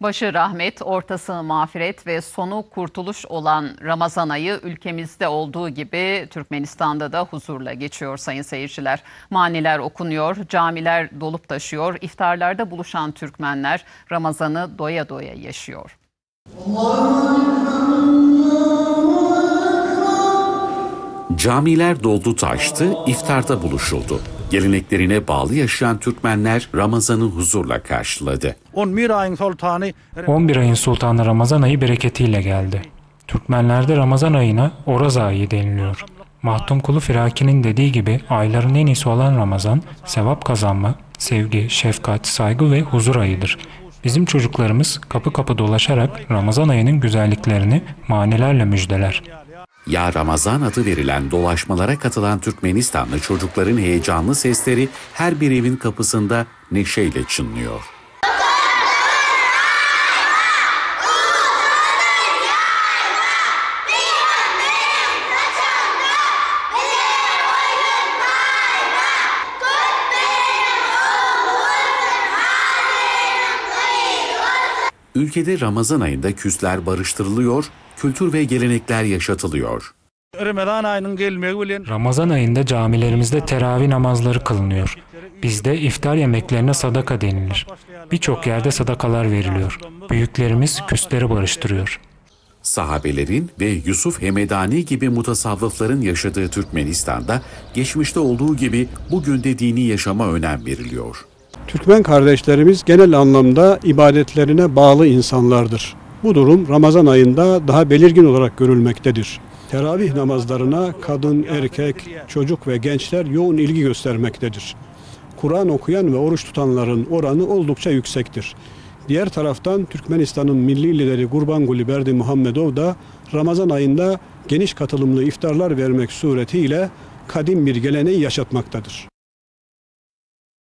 Başı rahmet, ortası mağfiret ve sonu kurtuluş olan Ramazan ayı ülkemizde olduğu gibi Türkmenistan'da da huzurla geçiyor sayın seyirciler. Maniler okunuyor, camiler dolup taşıyor, iftarlarda buluşan Türkmenler Ramazan'ı doya doya yaşıyor. Camiler doldu taştı, iftarda buluşuldu. Geleneklerine bağlı yaşayan Türkmenler Ramazan'ı huzurla karşıladı. 11 ayın sultanı Ramazan ayı bereketiyle geldi. Türkmenlerde Ramazan ayına Oraz ayı deniliyor. Mahdum Kulu Firaki'nin dediği gibi ayların en iyisi olan Ramazan, sevap kazanma, sevgi, şefkat, saygı ve huzur ayıdır. Bizim çocuklarımız kapı kapı dolaşarak Ramazan ayının güzelliklerini manilerle müjdeler. Ya Ramazan adı verilen dolaşmalara katılan Türkmenistanlı çocukların heyecanlı sesleri her bir evin kapısında neşeyle çınlıyor. Ülkede Ramazan ayında küsler barıştırılıyor, kültür ve gelenekler yaşatılıyor. Ramazan ayında camilerimizde teravih namazları kılınıyor. Bizde iftar yemeklerine sadaka denilir. Birçok yerde sadakalar veriliyor. Büyüklerimiz küsleri barıştırıyor. Sahabelerin ve Yusuf Hemedani gibi mutasavvıfların yaşadığı Türkmenistan'da geçmişte olduğu gibi bugün de dini yaşama önem veriliyor. Türkmen kardeşlerimiz genel anlamda ibadetlerine bağlı insanlardır. Bu durum Ramazan ayında daha belirgin olarak görülmektedir. Teravih namazlarına kadın, erkek, çocuk ve gençler yoğun ilgi göstermektedir. Kur'an okuyan ve oruç tutanların oranı oldukça yüksektir. Diğer taraftan Türkmenistan'ın milli lideri Gurbanguly Berdimuhamedov da Ramazan ayında geniş katılımlı iftarlar vermek suretiyle kadim bir geleneği yaşatmaktadır.